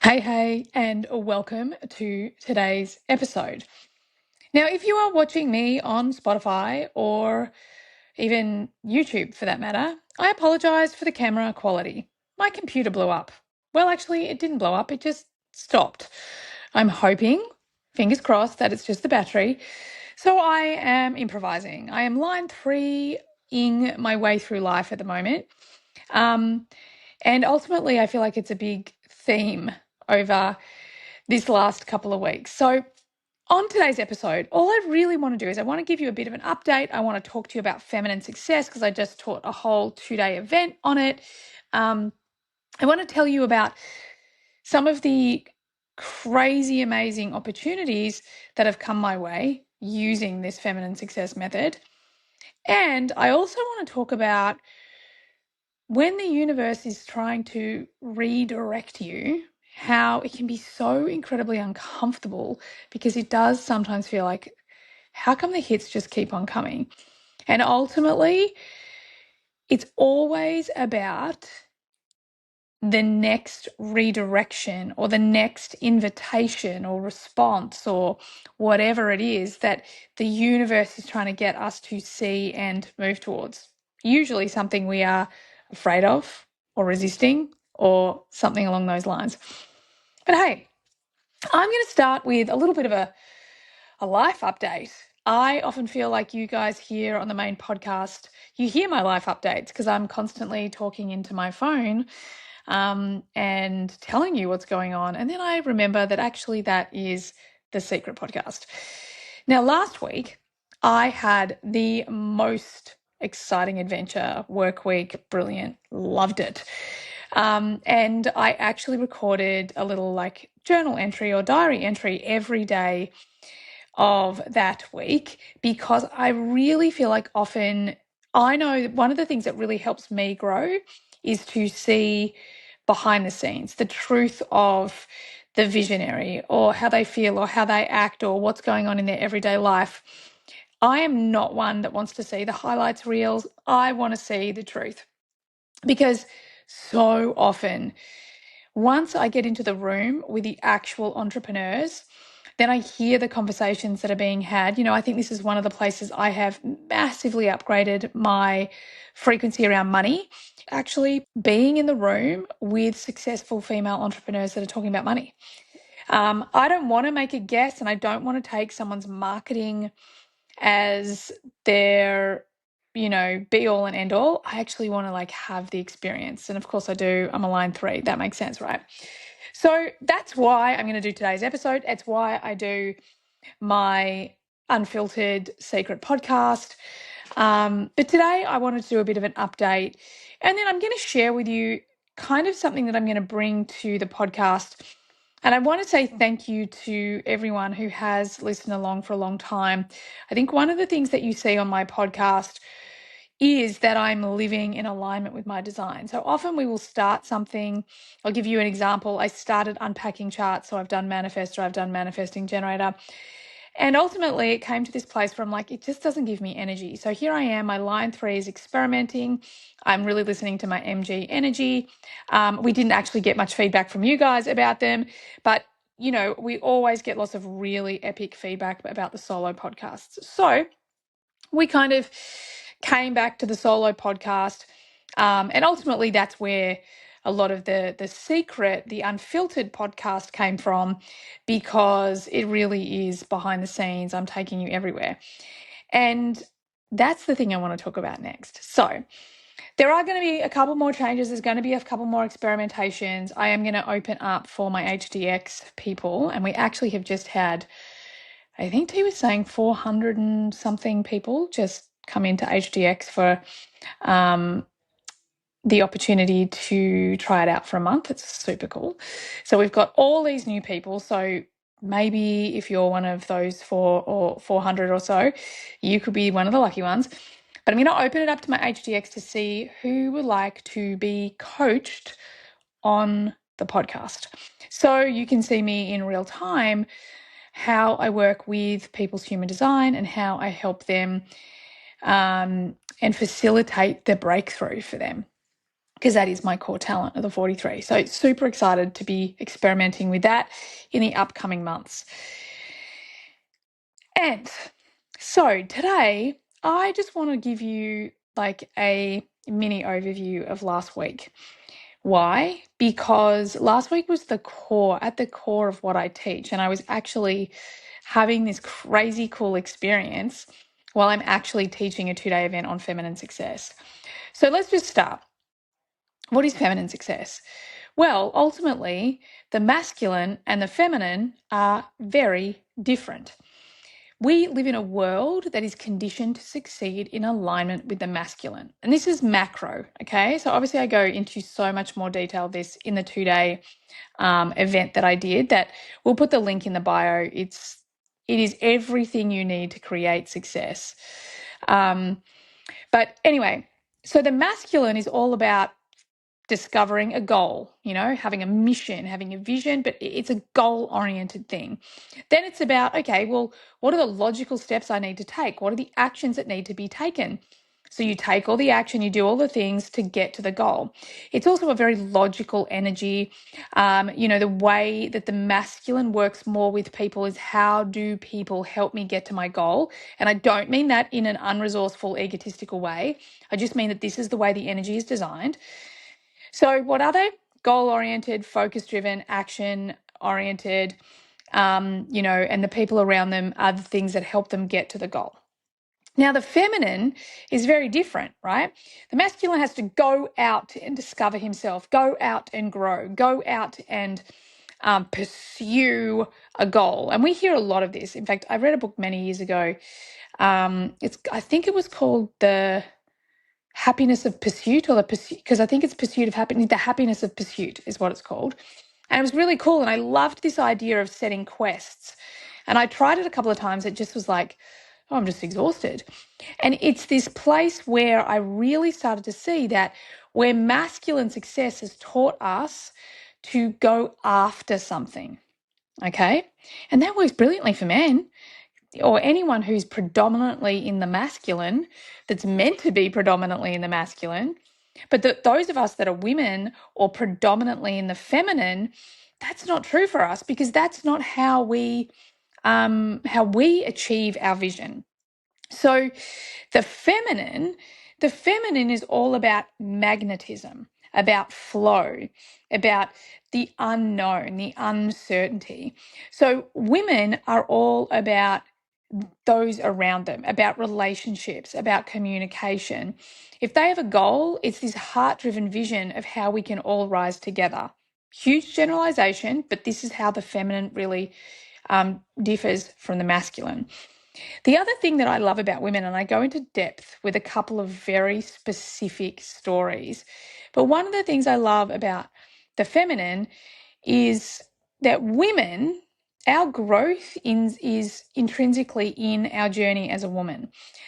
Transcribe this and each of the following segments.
Hey, and welcome to today's episode. Now, if you are watching me on Spotify or even YouTube for that matter, I apologize for the camera quality. My computer blew up. Well, actually, it didn't blow up, it just stopped. I'm hoping, fingers crossed, that it's just the battery. So I am improvising. I am line 3-ing my way through life at the moment. And ultimately, I feel like it's a big theme over this last couple of weeks. So, on today's episode, all I really want to do is I want to give you a bit of an update. I want to talk to you about feminine success because I just taught a whole 2-day event on it. I want to tell you about some of the crazy, amazing opportunities that have come my way using this feminine success method. And I also want to talk about when the universe is trying to redirect you, how it can be so incredibly uncomfortable because it does sometimes feel like, how come the hits just keep on coming? And ultimately, it's always about the next redirection or the next invitation or response or whatever it is that the universe is trying to get us to see and move towards. Usually something we are afraid of or resisting or something along those lines. But hey, I'm going to start with a little bit of a life update. I often feel like you guys here on the main podcast, you hear my life updates because I'm constantly talking into my phone and telling you what's going on. And then I remember that actually that is the secret podcast. Now, last week, I had the most exciting adventure, work week, brilliant, loved it. And I actually recorded a little like journal entry or diary entry every day of that week because I really feel like often I know one of the things that really helps me grow is to see behind the scenes, the truth of the visionary or how they feel or how they act or what's going on in their everyday life. I am not one that wants to see the highlights reels. I want to see the truth because so often once I get into the room with the actual entrepreneurs, then I hear the conversations that are being had. I think this is one of the places I have massively upgraded my frequency around money, actually being in the room with successful female entrepreneurs that are talking about money. I don't want to make a guess and I don't want to take someone's marketing as their be all and end all. I actually want to have the experience. And of course I do. I'm a line 3. That makes sense, right? So that's why I'm going to do today's episode. It's why I do my unfiltered secret podcast. But today I wanted to do a bit of an update and then I'm going to share with you kind of something that I'm going to bring to the podcast. And I want to say thank you to everyone who has listened along for a long time. I think one of the things that you see on my podcast is that I'm living in alignment with my design. So often we will start something. I'll give you an example. I started unpacking charts. So I've done Manifestor, I've done Manifesting Generator. And ultimately it came to this place where I'm like, it just doesn't give me energy. So here I am, my line 3 is experimenting. I'm really listening to my MG energy. We didn't actually get much feedback from you guys about them, but we always get lots of really epic feedback about the solo podcasts. So we kind of came back to the solo podcast. And ultimately that's where a lot of the secret, the unfiltered podcast came from, because it really is behind the scenes. I'm taking you everywhere. And that's the thing I want to talk about next. So there are going to be a couple more changes. There's going to be a couple more experimentations. I am going to open up for my HDX people. And we actually have just had, I think he was saying 400 and something people just come into HDX for the opportunity to try it out for a month. It's super cool. So we've got all these new people. So maybe if you're one of those 400 or so, you could be one of the lucky ones. But I'm going to open it up to my HDX to see who would like to be coached on the podcast. So you can see me in real time, how I work with people's human design and how I help them and facilitate the breakthrough for them. because that is my core talent of the 43. So super excited to be experimenting with that in the upcoming months. And so today, I just want to give you like a mini overview of last week. Why? Because last week was at the core of what I teach. And I was actually having this crazy cool experience while I'm actually teaching a 2-day event on feminine success. So let's just start. What is feminine success? Well, ultimately, the masculine and the feminine are very different. We live in a world that is conditioned to succeed in alignment with the masculine. And this is macro, okay? So obviously I go into so much more detail of this in the 2-day event that I did, that we'll put the link in the bio. It is everything you need to create success. But anyway, so the masculine is all about discovering a goal, having a mission, having a vision, but it's a goal-oriented thing. Then it's about, okay, well, what are the logical steps I need to take? What are the actions that need to be taken? So you take all the action, you do all the things to get to the goal. It's also a very logical energy. The way that the masculine works more with people is, how do people help me get to my goal? And I don't mean that in an unresourceful, egotistical way. I just mean that this is the way the energy is designed. So what are they? Goal-oriented, focus-driven, action-oriented, and the people around them are the things that help them get to the goal. Now, the feminine is very different, right? The masculine has to go out and discover himself, go out and grow, go out and pursue a goal. And we hear a lot of this. In fact, I read a book many years ago. I think it was called The Happiness of Pursuit, or the pursuit, because I think it's Pursuit of Happiness. The Happiness of Pursuit is what it's called. And it was really cool. And I loved this idea of setting quests. And I tried it a couple of times. It just was like, oh, I'm just exhausted. And it's this place where I really started to see that where masculine success has taught us to go after something. Okay. And that works brilliantly for men, or anyone who's predominantly in the masculine, that's meant to be predominantly in the masculine. But those of us that are women or predominantly in the feminine, that's not true for us, because that's not how we achieve our vision. So the feminine is all about magnetism, about flow, about the unknown, the uncertainty. So women are all about those around them, about relationships, about communication. If they have a goal, it's this heart-driven vision of how we can all rise together. Huge generalization, but this is how the feminine really differs from the masculine. The other thing that I love about women, and I go into depth with a couple of very specific stories, but one of the things I love about the feminine is that women, our growth is intrinsically in our journey as a woman.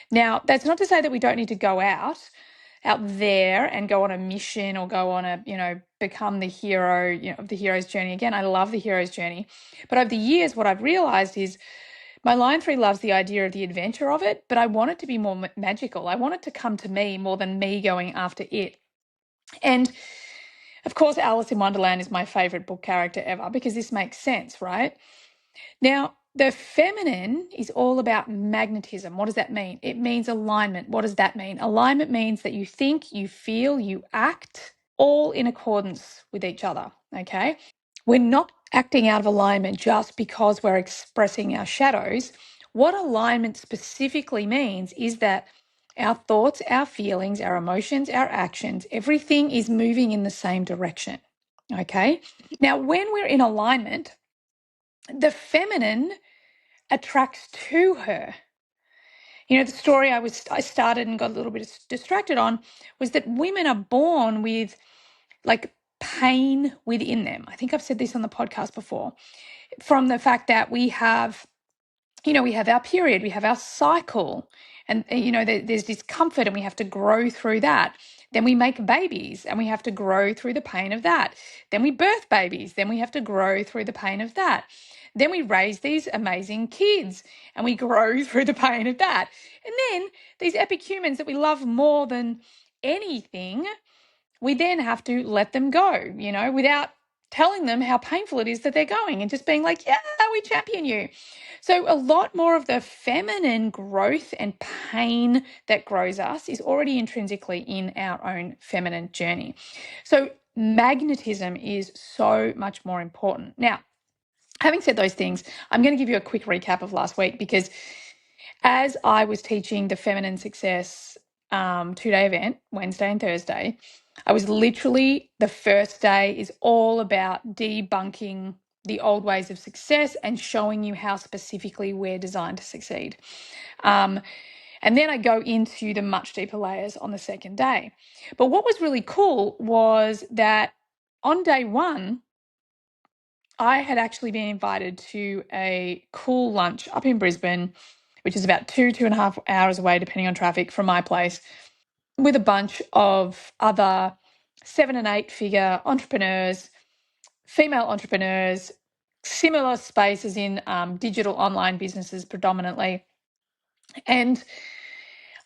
Now, that's not to say that we don't need to go out there and go on a mission, or go on become the hero, of the hero's journey. Again, I love the hero's journey. But over the years, what I've realized is my line 3 loves the idea of the adventure of it, but I want it to be more magical. I want it to come to me more than me going after it. And of course, Alice in Wonderland is my favorite book character ever, because this makes sense, right? Now, the feminine is all about magnetism. What does that mean? It means alignment. What does that mean? Alignment means that you think, you feel, you act all in accordance with each other, okay? We're not acting out of alignment just because we're expressing our shadows. What alignment specifically means is that our thoughts, our feelings, our emotions, our actions, everything is moving in the same direction, okay? Now, when we're in alignment, the feminine attracts to her. The story I started and got a little bit distracted on was that women are born with like pain within them. I think I've said this on the podcast before, from the fact that we have our period, we have our cycle, and there's discomfort, and we have to grow through that. Then we make babies, and we have to grow through the pain of that. Then we birth babies, then we have to grow through the pain of that. Then we raise these amazing kids, and we grow through the pain of that. And then these epic humans that we love more than anything, we then have to let them go, without telling them how painful it is that they're going, and just being like, yeah, we champion you. So a lot more of the feminine growth and pain that grows us is already intrinsically in our own feminine journey. So magnetism is so much more important. Now, having said those things, I'm going to give you a quick recap of last week, because as I was teaching the Feminine Success 2-day event, Wednesday and Thursday, I was literally, the first day is all about debunking the old ways of success and showing you how specifically we're designed to succeed. And then I go into the much deeper layers on the second day. But what was really cool was that on day one, I had actually been invited to a cool lunch up in Brisbane, which is about 2.5 hours away, depending on traffic, from my place, with a bunch of other 7 and 8 figure entrepreneurs, female entrepreneurs, similar spaces in digital online businesses predominantly. And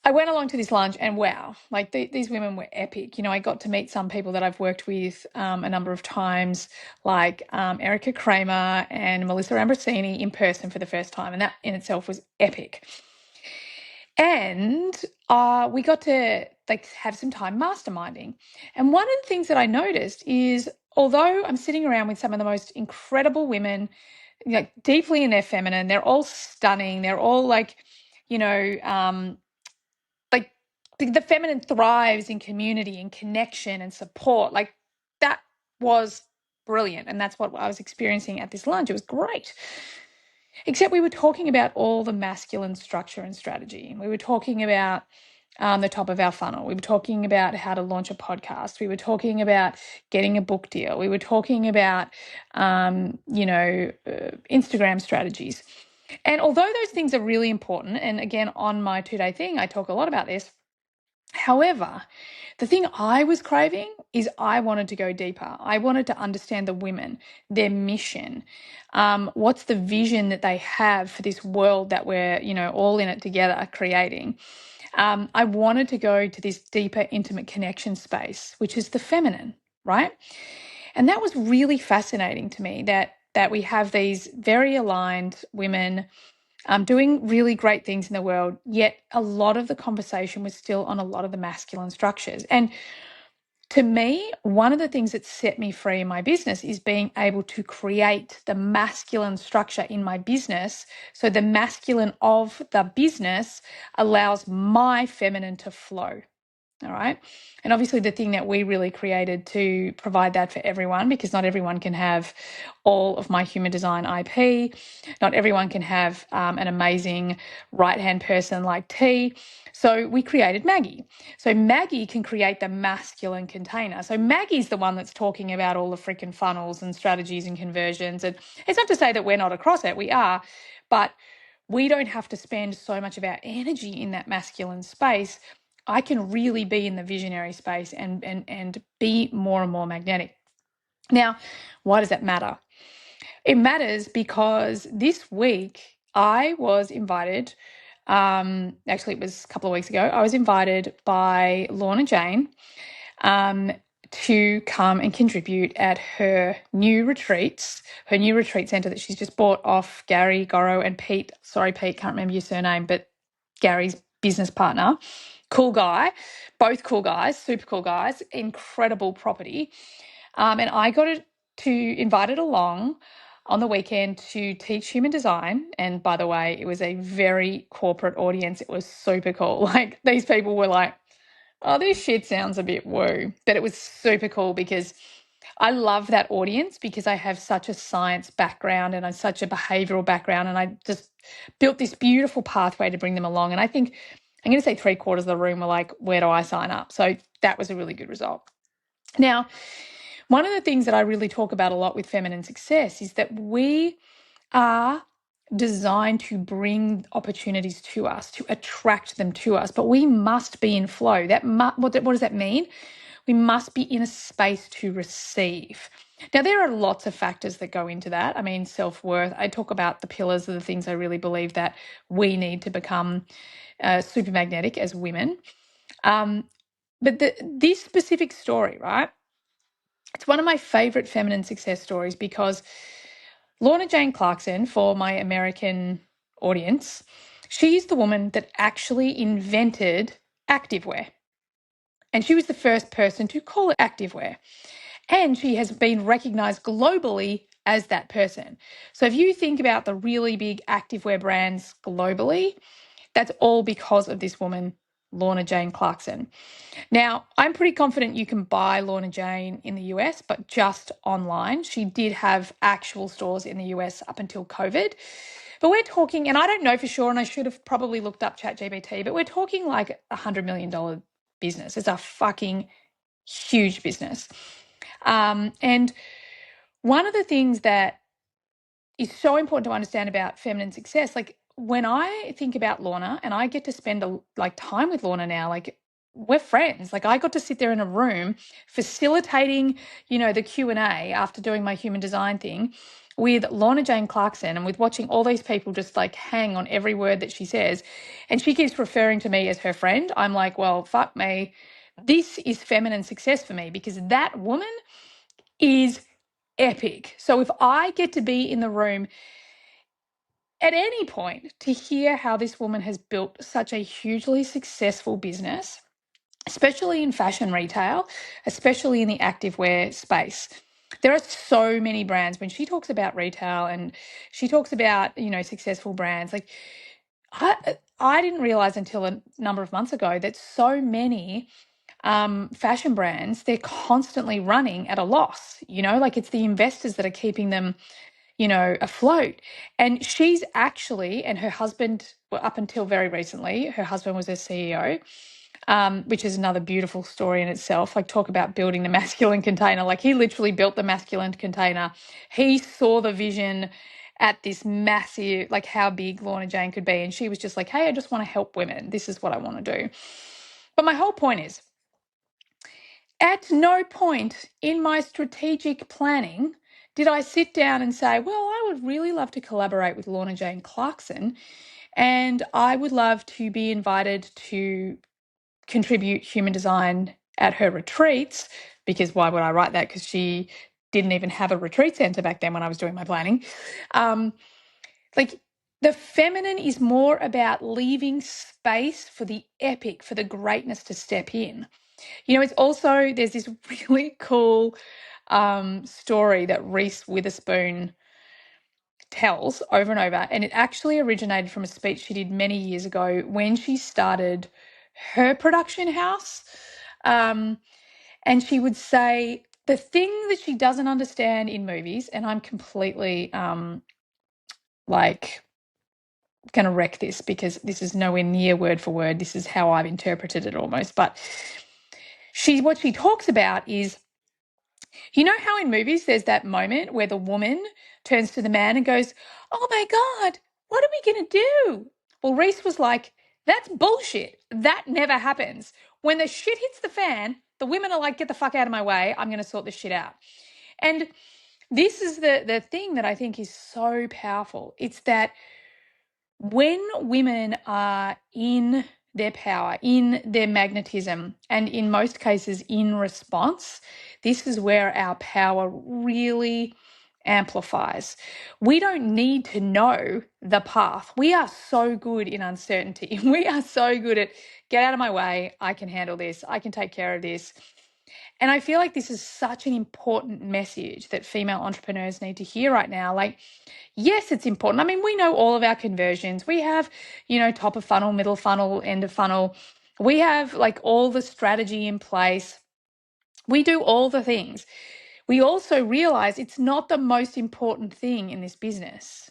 I went along to this lunch, and wow, like these women were epic. I got to meet some people that I've worked with a number of times, like Erica Kramer and Melissa Ambrosini, in person for the first time. And that in itself was epic. And we got to have some time masterminding. And one of the things that I noticed is, although I'm sitting around with some of the most incredible women, deeply in their feminine, they're all stunning. They're all like the feminine thrives in community and connection and support. Like, that was brilliant. And that's what I was experiencing at this lunch. It was great. Except we were talking about all the masculine structure and strategy. We were talking about the top of our funnel. We were talking about how to launch a podcast. We were talking about getting a book deal. We were talking about, Instagram strategies. And although those things are really important, and again, on my 2-day thing, I talk a lot about this. However, the thing I was craving is I wanted to go deeper. I wanted to understand the women, their mission. What's the vision that they have for this world that we're, all in it together creating? I wanted to go to this deeper, intimate connection space, which is the feminine, right? And that was really fascinating to me, that we have these very aligned women doing really great things in the world, yet a lot of the conversation was still on a lot of the masculine structures. And to me, one of the things that set me free in my business is being able to create the masculine structure in my business. So the masculine of the business allows my feminine to flow. All right. And obviously the thing that we really created to provide that for everyone, because not everyone can have all of my human design IP. Not everyone can have an amazing right-hand person like T. So we created Maggie. So Maggie can create the masculine container. So Maggie's the one that's talking about all the freaking funnels and strategies and conversions. And it's not to say that we're not across it. We are. But we don't have to spend so much of our energy in that masculine space. I can really be in the visionary space and be more and more magnetic. Now, why does that matter? It matters because this week I was invited, actually it was a couple of weeks ago, I was invited by Lorna Jane to come and contribute at her new retreat centre that she's just bought off Gary, Goro and Pete. Sorry, Pete, can't remember your surname, but Gary's business partner. Cool guy, both cool guys, super cool guys, incredible property. And I got invited along on the weekend to teach human design. And by the way, it was a very corporate audience. It was super cool. Like, these people were like, oh, this shit sounds a bit woo. But it was super cool because I love that audience, because I have such a science background and I'm such a behavioral background, and I just built this beautiful pathway to bring them along. And I think I'm going to say 3/4 of the room were like, where do I sign up? So that was a really good result. Now, one of the things that I really talk about a lot with feminine success is that we are designed to bring opportunities to us, to attract them to us, but we must be in flow. What does that mean? We must be in a space to receive. Now, there are lots of factors that go into that. I mean, self-worth. I talk about the pillars of the things I really believe that we need to become super magnetic as women. But this specific story, right? It's one of my favorite feminine success stories because Lorna Jane Clarkson, for my American audience, she's the woman that actually invented activewear. And she was the first person to call it activewear. And she has been recognized globally as that person. So if you think about the really big activewear brands globally, that's all because of this woman, Lorna Jane Clarkson. Now, I'm pretty confident you can buy Lorna Jane in the US, but just online. She did have actual stores in the US up until COVID. But we're talking, and I don't know for sure, and I should have probably looked up ChatGPT, but we're talking like $100 million business. It's a fucking huge business. And one of the things that is so important to understand about feminine success, like when I think about Lorna, and I get to spend time with Lorna now, like we're friends. Like I got to sit there in a room facilitating, the Q&A after doing my human design thing with Lorna Jane Clarkson, and with watching all these people just like hang on every word that she says. And she keeps referring to me as her friend. I'm like, well, fuck me. This is feminine success for me because that woman is epic. So if I get to be in the room at any point to hear how this woman has built such a hugely successful business, especially in fashion retail, especially in the activewear space. There are so many brands. When she talks about retail and she talks about, successful brands, like I didn't realize until a number of months ago that so many fashion brands, they're constantly running at a loss, like it's the investors that are keeping them, afloat. And she's actually, and her husband, well, up until very recently, her husband was a CEO, which is another beautiful story in itself. Like talk about building the masculine container. Like he literally built the masculine container. He saw the vision at this massive, like how big Lorna Jane could be. And she was just like, hey, I just want to help women. This is what I want to do. But my whole point is, at no point in my strategic planning did I sit down and say, well, I would really love to collaborate with Lorna Jane Clarkson, and I would love to be invited to contribute human design at her retreats, because why would I write that? Because she didn't even have a retreat center back then when I was doing my planning. Like the feminine is more about leaving space for the epic, for the greatness to step in. It's also, there's this really cool story that Reese Witherspoon tells over and over, and it actually originated from a speech she did many years ago when she started her production house. And she would say the thing that she doesn't understand in movies, and I'm completely going to wreck this because this is nowhere near word for word. This is how I've interpreted it almost. But what she talks about is, how in movies there's that moment where the woman turns to the man and goes, oh my God, what are we going to do? Well, Reese was like, that's bullshit. That never happens. When the shit hits the fan, the women are like, get the fuck out of my way. I'm going to sort this shit out. And this is the thing that I think is so powerful. It's that when women are in their power, in their magnetism, and in most cases in response, this is where our power really amplifies. We don't need to know the path. We are so good in uncertainty. We are so good at get out of my way. I can handle this. I can take care of this. And I feel like this is such an important message that female entrepreneurs need to hear right now. Like, yes, it's important. I mean, we know all of our conversions. We have, top of funnel, middle funnel, end of funnel. We have like all the strategy in place. We do all the things. We also realize it's not the most important thing in this business.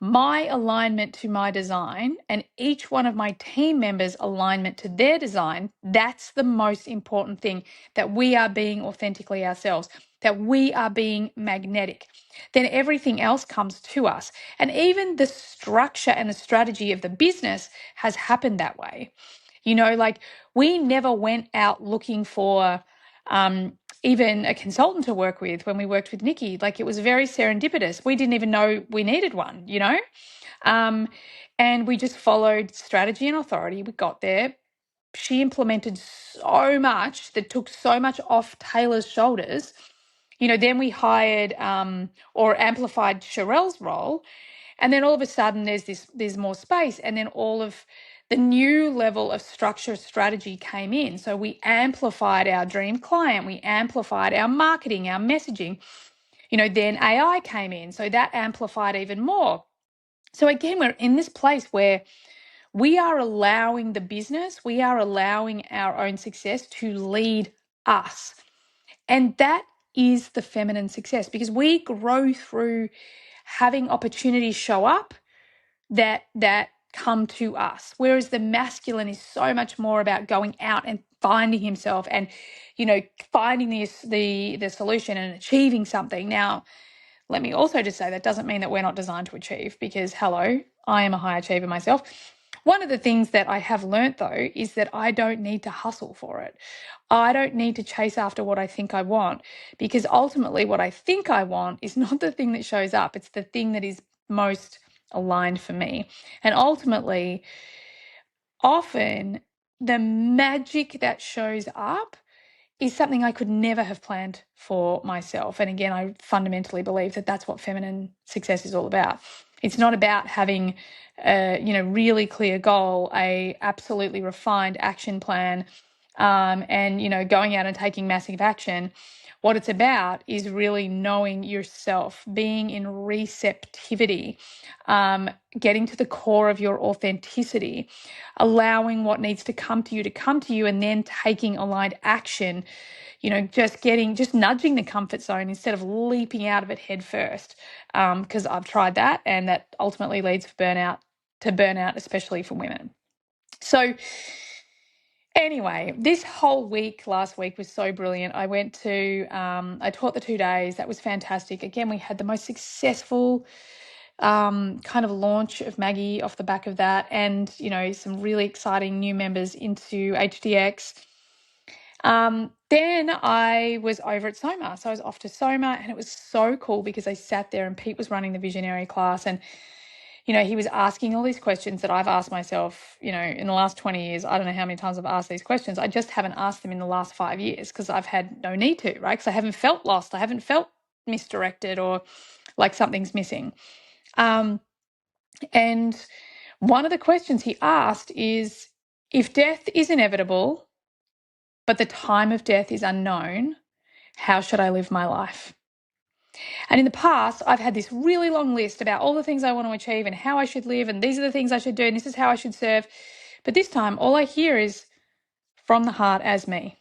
My alignment to my design and each one of my team members' alignment to their design, that's the most important thing, that we are being authentically ourselves, that we are being magnetic. Then everything else comes to us. And even the structure and the strategy of the business has happened that way. Like we never went out looking for even a consultant to work with when we worked with Nikki. Like it was very serendipitous. We didn't even know we needed one, and we just followed strategy and authority. We got there. she implemented so much that took so much off Taylor's shoulders. Then we hired or amplified Sherelle's role, and then all of a sudden there's more space, and then all of the new level of structure strategy came in. So we amplified our dream client, we amplified our marketing, our messaging. Then AI came in, so that amplified even more. So again, we're in this place where we are allowing the business, we are allowing our own success to lead us. And that is the feminine success, because we grow through having opportunities show up that come to us. Whereas the masculine is so much more about going out and finding himself and, finding the solution and achieving something. Now, let me also just say that doesn't mean that we're not designed to achieve, because hello, I am a high achiever myself. One of the things that I have learnt though is that I don't need to hustle for it. I don't need to chase after what I think I want, because ultimately what I think I want is not the thing that shows up. It's the thing that is most aligned for me. And ultimately, often the magic that shows up is something I could never have planned for myself. And again, I fundamentally believe that that's what feminine success is all about. It's not about having a really clear goal, a absolutely refined action plan, and going out and taking massive action. What it's about is really knowing yourself, being in receptivity, getting to the core of your authenticity, allowing what needs to come to you, and then taking aligned action. Just nudging the comfort zone instead of leaping out of it head first. Because I've tried that, and that ultimately leads to burnout, especially for women. So anyway, this whole week, last week, was so brilliant. I went to, I taught the 2 days. That was fantastic. Again, we had the most successful kind of launch of Maggie off the back of that, and, some really exciting new members into HDX. Then I was over at Soma. So I was off to Soma, and it was so cool because I sat there and Pete was running the visionary class, and he was asking all these questions that I've asked myself, in the last 20 years. I don't know how many times I've asked these questions. I just haven't asked them in the last 5 years because I've had no need to, right? Because I haven't felt lost. I haven't felt misdirected or like something's missing. And one of the questions he asked is, if death is inevitable, but the time of death is unknown, how should I live my life? And in the past, I've had this really long list about all the things I want to achieve and how I should live, and these are the things I should do, and this is how I should serve. But this time, all I hear is from the heart as me.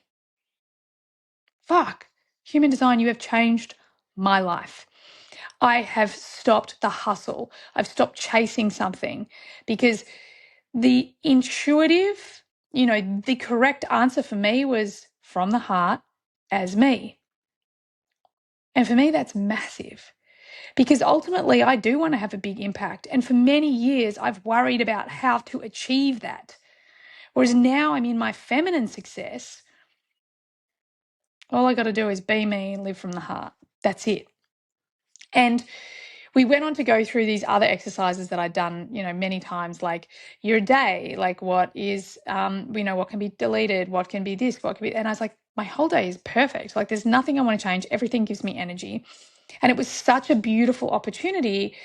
Fuck, human design, you have changed my life. I have stopped the hustle. I've stopped chasing something, because the intuitive, the correct answer for me was from the heart as me. And for me, that's massive, because ultimately I do want to have a big impact. And for many years, I've worried about how to achieve that. Whereas now I'm in my feminine success, all I got to do is be me and live from the heart. That's it. And we went on to go through these other exercises that I'd done, many times, like your day, like what is, what can be deleted, what can be this, what can be, and I was like, my whole day is perfect. Like there's nothing I want to change. Everything gives me energy. And it was such a beautiful opportunity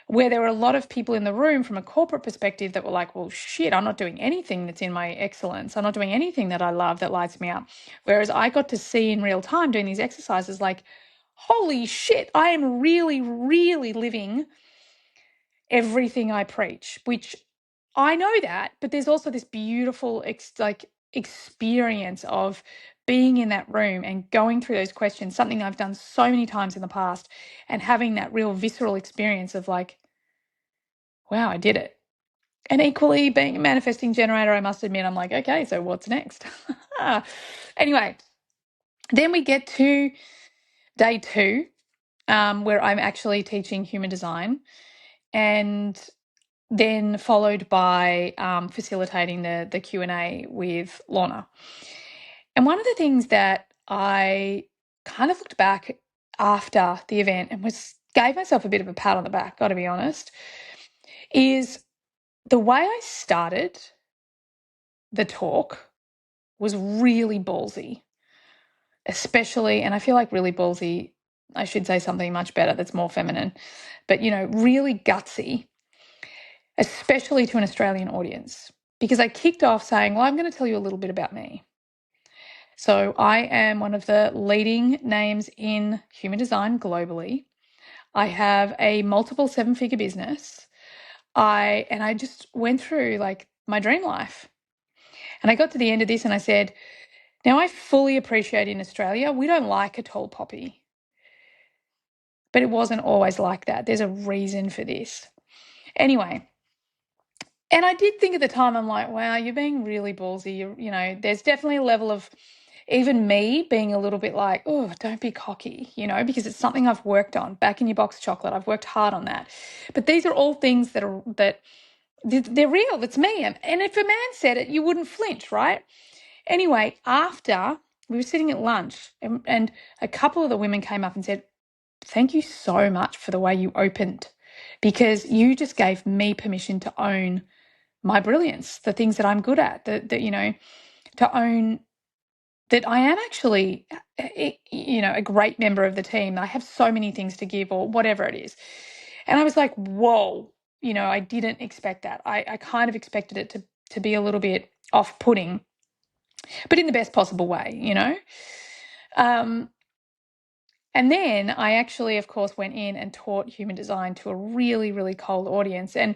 where there were a lot of people in the room from a corporate perspective that were like, well, shit, I'm not doing anything that's in my excellence. I'm not doing anything that I love that lights me up. Whereas I got to see in real time doing these exercises, like, holy shit, I am really, really living everything I preach, which I know that, but there's also this beautiful experience of being in that room and going through those questions, something I've done so many times in the past, and having that real visceral experience of like, wow, I did it. And equally, being a manifesting generator, I must admit, I'm like, okay, so what's next? Anyway, then we get to day 2, where I'm actually teaching human design, and then followed by facilitating the Q&A with Lorna. And one of the things that I kind of looked back after the event and gave myself a bit of a pat on the back, got to be honest, is the way I started the talk was really ballsy, especially, and I feel like really ballsy, I should say something much better that's more feminine, but, really gutsy, especially to an Australian audience, because I kicked off saying, well, I'm going to tell you a little bit about me. So I am one of the leading names in human design globally. I have a multiple seven-figure business. I just went through like my dream life. And I got to the end of this and I said, now I fully appreciate in Australia, we don't like a tall poppy. But it wasn't always like that. There's a reason for this. Anyway, and I did think at the time, I'm like, wow, you're being really ballsy. There's definitely a level of even me being a little bit like, oh, don't be cocky, because it's something I've worked on. Back in your box chocolate, I've worked hard on that. But these are all things that they're real. It's me. And if a man said it, you wouldn't flinch, right? Anyway, after we were sitting at lunch and a couple of the women came up and said, thank you so much for the way you opened, because you just gave me permission to own my brilliance, the things that I'm good at, to own that I am actually, a great member of the team. I have so many things to give or whatever it is. And I was like, whoa, I didn't expect that. I kind of expected it to be a little bit off-putting, but in the best possible way. And then I actually, of course, went in and taught human design to a really, really cold audience. And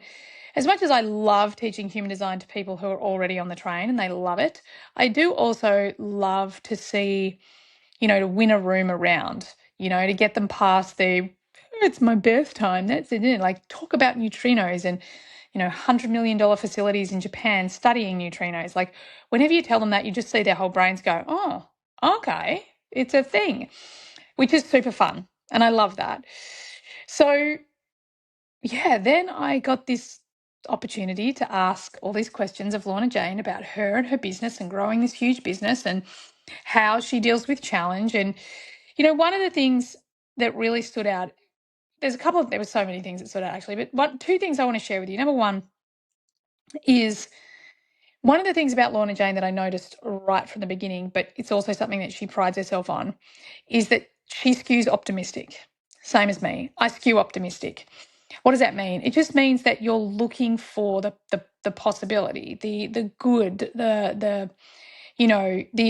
as much as I love teaching human design to people who are already on the train and they love it, I do also love to see, to win a room around, to get them past it's my birth time. That's it. Like talk about neutrinos and, $100 million facilities in Japan studying neutrinos. Like whenever you tell them that, you just see their whole brains go, oh, okay, it's a thing, which is super fun. And I love that. So, yeah, then I got this opportunity to ask all these questions of Lorna Jane about her and her business and growing this huge business and how she deals with challenge. And, one of the things that really stood out, there were so many things that stood out actually, but two things I want to share with you. Number one is one of the things about Lorna Jane that I noticed right from the beginning, but it's also something that she prides herself on, is that she skews optimistic. Same as me. I skew optimistic. What does that mean? It just means that you're looking for the possibility, the good, the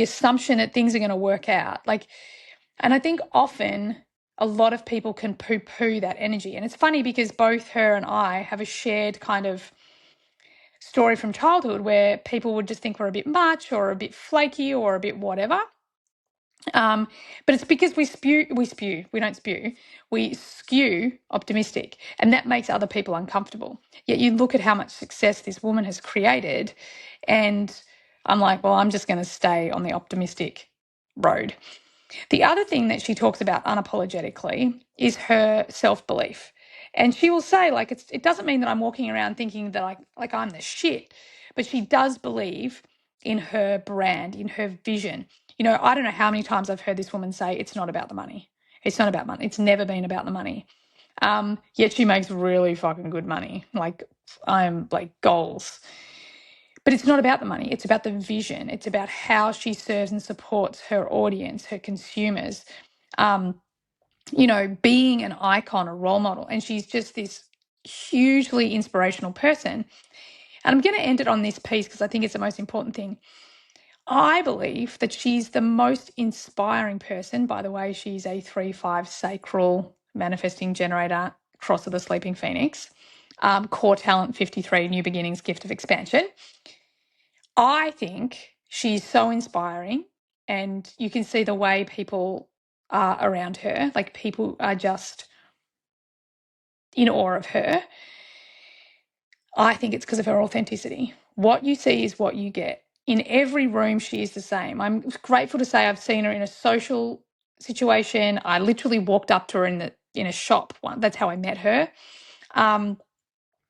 assumption that things are going to work out. And I think often a lot of people can poo-poo that energy. And it's funny because both her and I have a shared kind of story from childhood where people would just think we're a bit much or a bit flaky or a bit whatever. But it's because we don't spew, we skew optimistic, and that makes other people uncomfortable. Yet you look at how much success this woman has created, and I'm like, well, I'm just going to stay on the optimistic road. The other thing that she talks about unapologetically is her self-belief. And she will say, like, it doesn't mean that I'm walking around thinking that like I'm the shit, but she does believe in her brand, in her vision. I don't know how many times I've heard this woman say, it's not about the money. It's not about money. It's never been about the money. Yet she makes really fucking good money. Like, I'm like goals. But it's not about the money. It's about the vision. It's about how she serves and supports her audience, her consumers, being an icon, a role model. And she's just this hugely inspirational person. And I'm going to end it on this piece because I think it's the most important thing. I believe that she's the most inspiring person. By the way, she's a 3-5 sacral manifesting generator, cross of the sleeping phoenix, core talent 53, new beginnings, gift of expansion. I think she's so inspiring, and you can see the way people are around her. Like, people are just in awe of her. I think it's because of her authenticity. What you see is what you get. In every room, she is the same. I'm grateful to say I've seen her in a social situation. I literally walked up to her in a shop. That's how I met her.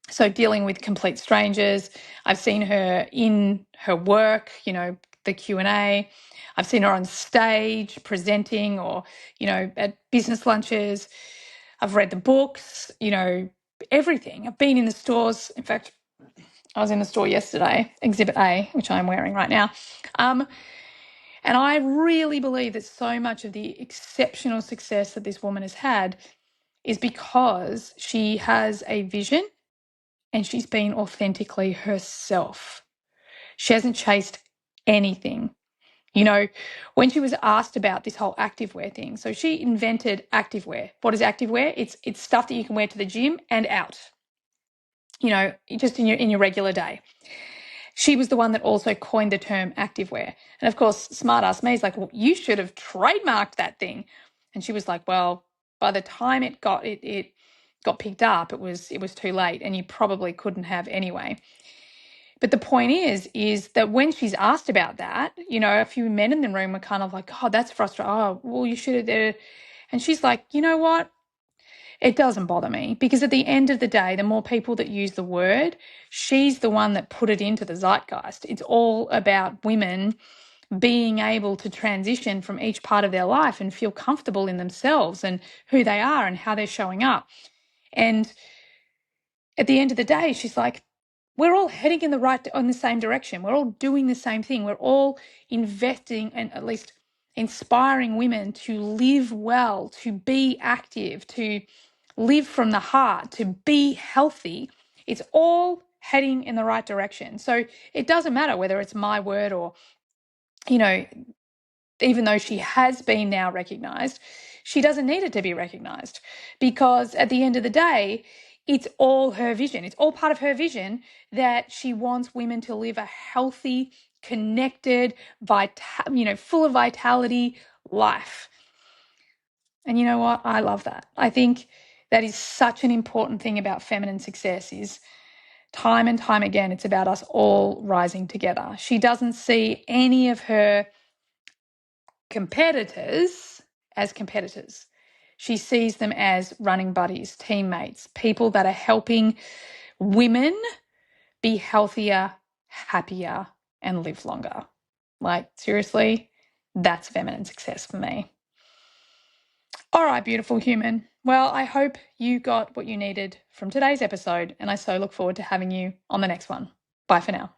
So dealing with complete strangers. I've seen her in her work, the Q&A. I've seen her on stage presenting or, at business lunches. I've read the books, everything. I've been in the stores. In fact, I was in the store yesterday, Exhibit A, which I'm wearing right now. And I really believe that so much of the exceptional success that this woman has had is because she has a vision and she's been authentically herself. She hasn't chased anything. You know, when she was asked about this whole activewear thing, so she invented activewear. What is activewear? It's stuff that you can wear to the gym and out, you know, just in your regular day. She was the one that also coined the term activewear. And of course, smart ass me is like, well, you should have trademarked that thing. And she was like, well, by the time it got picked up, it was too late, and you probably couldn't have anyway. But the point is that when she's asked about that, you know, a few men in the room were kind of like, oh, that's frustrating. Oh, well, you should have. And she's like, you know what? It doesn't bother me, because at the end of the day, the more people that use the word, she's the one that put it into the zeitgeist. It's all about women being able to transition from each part of their life and feel comfortable in themselves and who they are and how they're showing up. And at the end of the day, she's like, we're all heading in the same direction. We're all doing the same thing. We're all investing and at least inspiring women to live well, to be active, to live from the heart, to be healthy. It's all heading in the right direction. So it doesn't matter whether it's my word or, you know, even though she has been now recognized, she doesn't need it to be recognized, because at the end of the day, it's all her vision. It's all part of her vision that she wants women to live a healthy, connected, full of vitality life. And you know what? I love that. I think that is such an important thing about feminine success is time and time again, it's about us all rising together. She doesn't see any of her competitors as competitors. She sees them as running buddies, teammates, people that are helping women be healthier, happier, and live longer. Like, seriously, that's feminine success for me. All right, beautiful human. Well, I hope you got what you needed from today's episode, and I so look forward to having you on the next one. Bye for now.